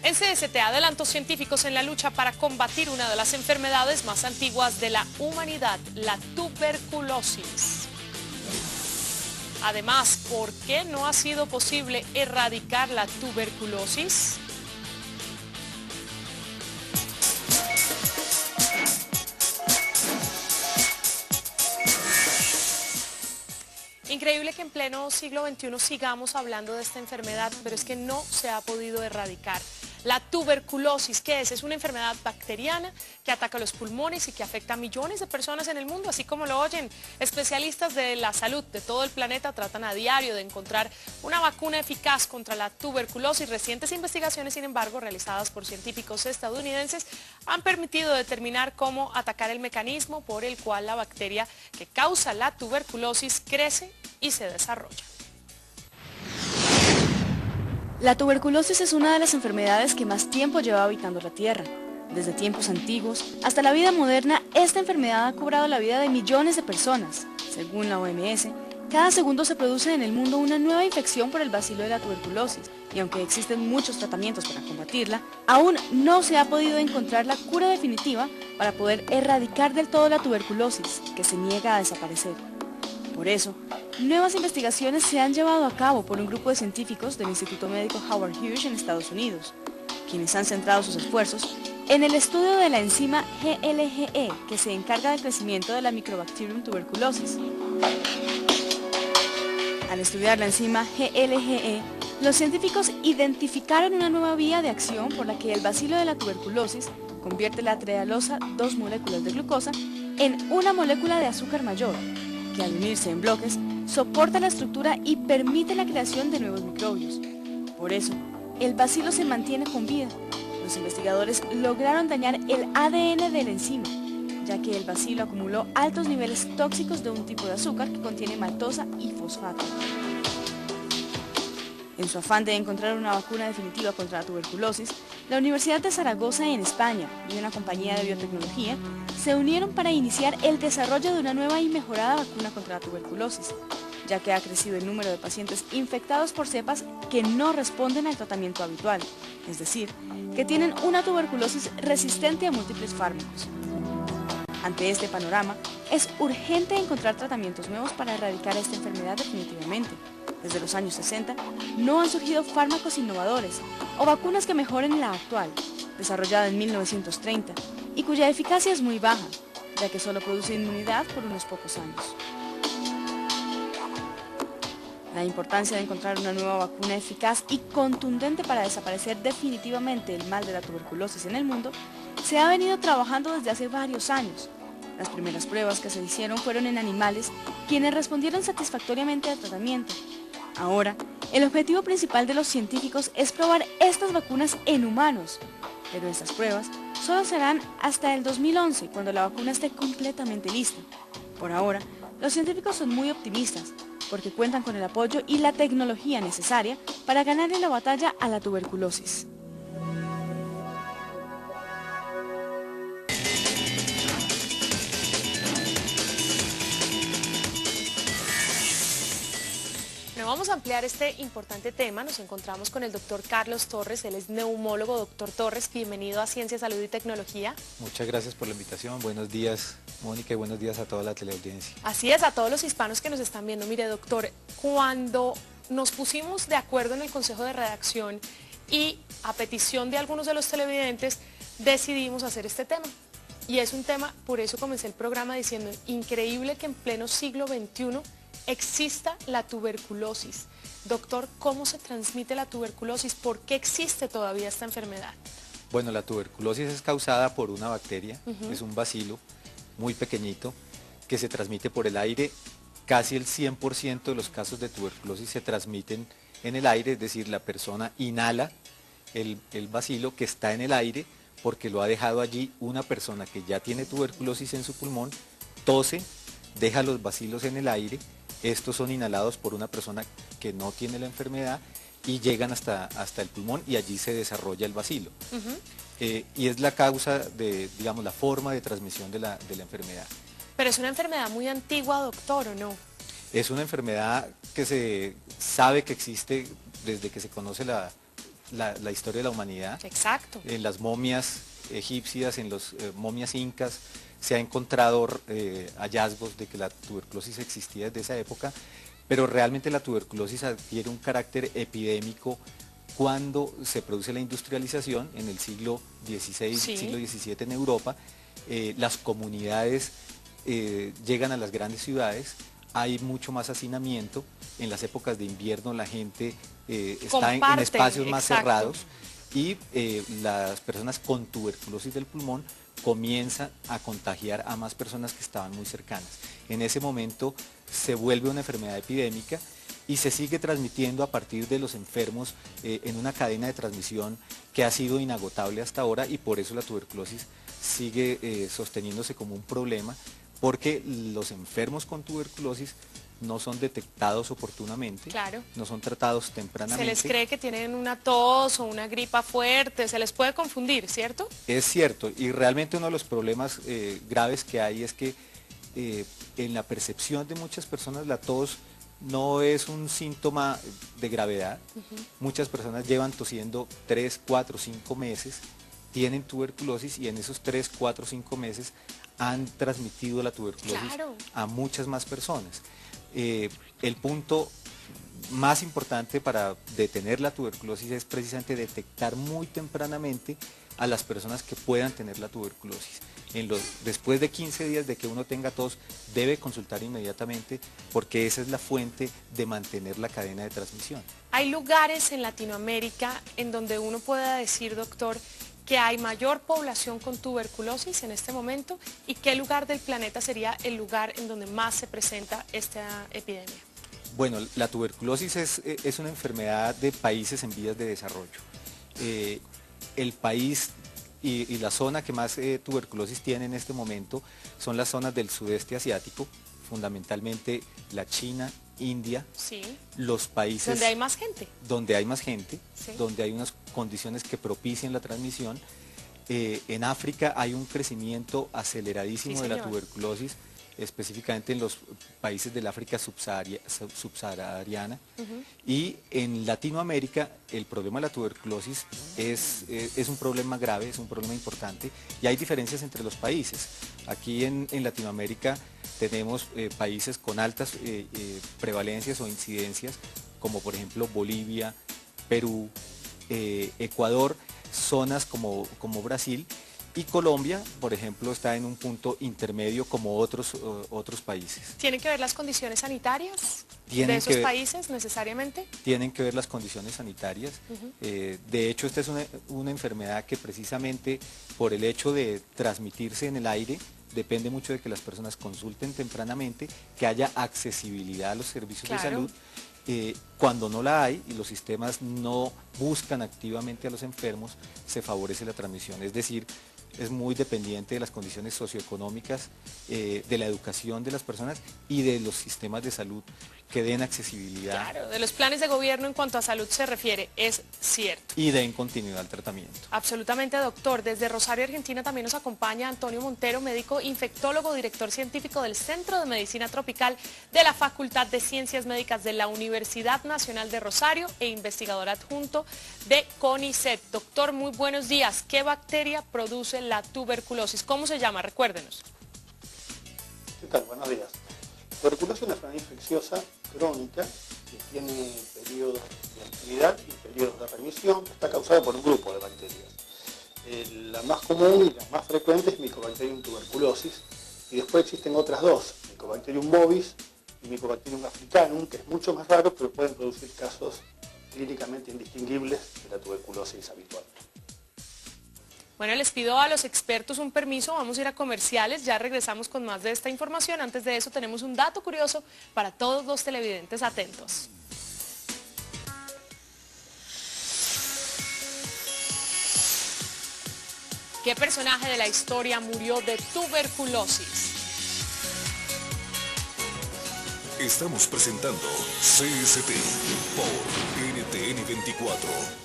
En CST, adelantos científicos en la lucha para combatir una de las enfermedades más antiguas de la humanidad, la tuberculosis. Además, ¿por qué no ha sido posible erradicar la tuberculosis? Increíble que en pleno siglo XXI sigamos hablando de esta enfermedad, pero es que no se ha podido erradicar. La tuberculosis, ¿qué es? Es una enfermedad bacteriana que ataca los pulmones y que afecta a millones de personas en el mundo, así como lo oyen. Especialistas de la salud de todo el planeta tratan a diario de encontrar una vacuna eficaz contra la tuberculosis. Recientes investigaciones, sin embargo, realizadas por científicos estadounidenses, han permitido determinar cómo atacar el mecanismo por el cual la bacteria que causa la tuberculosis crece y se desarrolla. La tuberculosis es una de las enfermedades que más tiempo lleva habitando la Tierra. Desde tiempos antiguos hasta la vida moderna, esta enfermedad ha cobrado la vida de millones de personas. Según la OMS, cada segundo se produce en el mundo una nueva infección por el bacilo de la tuberculosis, y aunque existen muchos tratamientos para combatirla, aún no se ha podido encontrar la cura definitiva para poder erradicar del todo la tuberculosis, que se niega a desaparecer. Por eso, nuevas investigaciones se han llevado a cabo por un grupo de científicos del Instituto Médico Howard Hughes en Estados Unidos, quienes han centrado sus esfuerzos en el estudio de la enzima GLGE, que se encarga del crecimiento de la Mycobacterium tuberculosis. Al estudiar la enzima GLGE, los científicos identificaron una nueva vía de acción por la que el bacilo de la tuberculosis convierte la trealosa, dos moléculas de glucosa, en una molécula de azúcar mayor, que al unirse en bloques, soporta la estructura y permite la creación de nuevos microbios. Por eso, el bacilo se mantiene con vida. Los investigadores lograron dañar el ADN de la enzima, ya que el bacilo acumuló altos niveles tóxicos de un tipo de azúcar que contiene maltosa y fosfato. En su afán de encontrar una vacuna definitiva contra la tuberculosis, la Universidad de Zaragoza en España y una compañía de biotecnología se unieron para iniciar el desarrollo de una nueva y mejorada vacuna contra la tuberculosis, ya que ha crecido el número de pacientes infectados por cepas que no responden al tratamiento habitual, es decir, que tienen una tuberculosis resistente a múltiples fármacos. Ante este panorama, es urgente encontrar tratamientos nuevos para erradicar esta enfermedad definitivamente. Desde los años 60, no han surgido fármacos innovadores o vacunas que mejoren la actual, desarrollada en 1930, y cuya eficacia es muy baja, ya que solo produce inmunidad por unos pocos años. La importancia de encontrar una nueva vacuna eficaz y contundente para desaparecer definitivamente el mal de la tuberculosis en el mundo se ha venido trabajando desde hace varios años. Las primeras pruebas que se hicieron fueron en animales, quienes respondieron satisfactoriamente al tratamiento. Ahora, el objetivo principal de los científicos es probar estas vacunas en humanos, pero estas pruebas solo serán hasta el 2011, cuando la vacuna esté completamente lista. Por ahora, los científicos son muy optimistas, porque cuentan con el apoyo y la tecnología necesaria para ganarle la batalla a la tuberculosis. Vamos a ampliar este importante tema. Nos encontramos con el doctor Carlos Torres, él es neumólogo. Doctor Torres, bienvenido a Ciencia, Salud y Tecnología. Muchas gracias por la invitación, buenos días Mónica y buenos días a toda la teleaudiencia. Así es, a todos los hispanos que nos están viendo. Mire doctor, cuando nos pusimos de acuerdo en el Consejo de Redacción y a petición de algunos de los televidentes decidimos hacer este tema. Y es un tema, por eso comencé el programa diciendo, increíble que en pleno siglo XXI exista la tuberculosis. Doctor, ¿cómo se transmite la tuberculosis? ¿Por qué existe todavía esta enfermedad? Bueno, la tuberculosis es causada por una bacteria, es un bacilo muy pequeñito que se transmite por el aire. Casi el 100% de los casos de tuberculosis se transmiten en el aire, es decir, la persona inhala el bacilo que está en el aire porque lo ha dejado allí una persona que ya tiene tuberculosis en su pulmón, tose, deja los bacilos en el aire. Estos son inhalados por una persona que no tiene la enfermedad y llegan hasta el pulmón y allí se desarrolla el bacilo. Y es la causa de, digamos, la forma de transmisión de la enfermedad. Pero es una enfermedad muy antigua, doctor, ¿o no? Es una enfermedad que se sabe que existe desde que se conoce la la historia de la humanidad. Exacto. En las momias egipcias, en las momias incas, se ha encontrado hallazgos de que la tuberculosis existía desde esa época, pero realmente la tuberculosis adquiere un carácter epidémico cuando se produce la industrialización en el siglo XVI, Sí. siglo XVII en Europa. Las comunidades llegan a las grandes ciudades, hay mucho más hacinamiento, en las épocas de invierno la gente está en espacios más exacto. cerrados y las personas con tuberculosis del pulmón comienzan a contagiar a más personas que estaban muy cercanas. En ese momento se vuelve una enfermedad epidémica y se sigue transmitiendo a partir de los enfermos en una cadena de transmisión que ha sido inagotable hasta ahora, y por eso la tuberculosis sigue sosteniéndose como un problema, porque los enfermos con tuberculosis no son detectados oportunamente, Claro. no son tratados Se tempranamente. les cree que tienen una tos o una gripa fuerte, se les puede confundir, ¿cierto? Es cierto, y realmente uno de los problemas graves que hay es que en la percepción de muchas personas la tos no es un síntoma de gravedad. Muchas personas llevan tosiendo 3, 4, 5 meses, tienen tuberculosis y en esos 3, 4, 5 meses han transmitido la tuberculosis Claro. a muchas más personas. El punto más importante para detener la tuberculosis es precisamente detectar muy tempranamente a las personas que puedan tener la tuberculosis. Después de 15 días de que uno tenga tos, debe consultar inmediatamente, porque esa es la fuente de mantener la cadena de transmisión. Hay lugares en Latinoamérica en donde uno pueda decir, doctor, que hay mayor población con tuberculosis en este momento, y qué lugar del planeta sería el lugar en donde más se presenta esta epidemia. Bueno, la tuberculosis es una enfermedad de países en vías de desarrollo. El país y la zona que más tuberculosis tiene en este momento son las zonas del sudeste asiático, fundamentalmente la China, India, Sí. los países Donde hay más gente. donde hay más gente, Sí. donde hay unas condiciones que propician la transmisión. En África hay un crecimiento aceleradísimo Sí, de la señor. tuberculosis, específicamente en los países del África subsahariana. Y en Latinoamérica el problema de la tuberculosis es un problema grave, es un problema importante, y hay diferencias entre los países. Aquí en Latinoamérica tenemos países con altas prevalencias o incidencias, como por ejemplo Bolivia, Perú, Ecuador, zonas como Brasil, y Colombia, por ejemplo, está en un punto intermedio como otros países. ¿Tienen que ver las condiciones sanitarias Tienen de esos que ver- países necesariamente? Tienen que ver las condiciones sanitarias. De hecho, esta es una enfermedad que precisamente por el hecho de transmitirse en el aire, depende mucho de que las personas consulten tempranamente, que haya accesibilidad a los servicios de Claro. salud. Cuando no la hay y los sistemas no buscan activamente a los enfermos, se favorece la transmisión. Es decir, es muy dependiente de las condiciones socioeconómicas, de la educación de las personas y de los sistemas de salud que den accesibilidad. Claro, de los planes de gobierno en cuanto a salud se refiere, es cierto. Y den continuidad al tratamiento. Absolutamente, doctor. Desde Rosario, Argentina, también nos acompaña Antonio Montero, médico infectólogo, director científico del Centro de Medicina Tropical de la Facultad de Ciencias Médicas de la Universidad Nacional de Rosario e investigador adjunto de CONICET. Doctor, muy buenos días. ¿Qué bacteria produce la tuberculosis? ¿Cómo se llama? Recuérdenos. ¿Qué tal? Buenos días. La tuberculosis es una enfermedad infecciosa crónica que tiene periodos de actividad y periodos de remisión. Está causada por un grupo de bacterias. La más común y la más frecuente es Mycobacterium tuberculosis, y después existen otras dos, Mycobacterium bovis y Mycobacterium africanum, que es mucho más raro, pero pueden producir casos clínicamente indistinguibles de la tuberculosis habitual. Bueno, les pido a los expertos un permiso, vamos a ir a comerciales, ya regresamos con más de esta información. Antes de eso tenemos un dato curioso para todos los televidentes atentos. ¿Qué personaje de la historia murió de tuberculosis? Estamos presentando CST por NTN 24.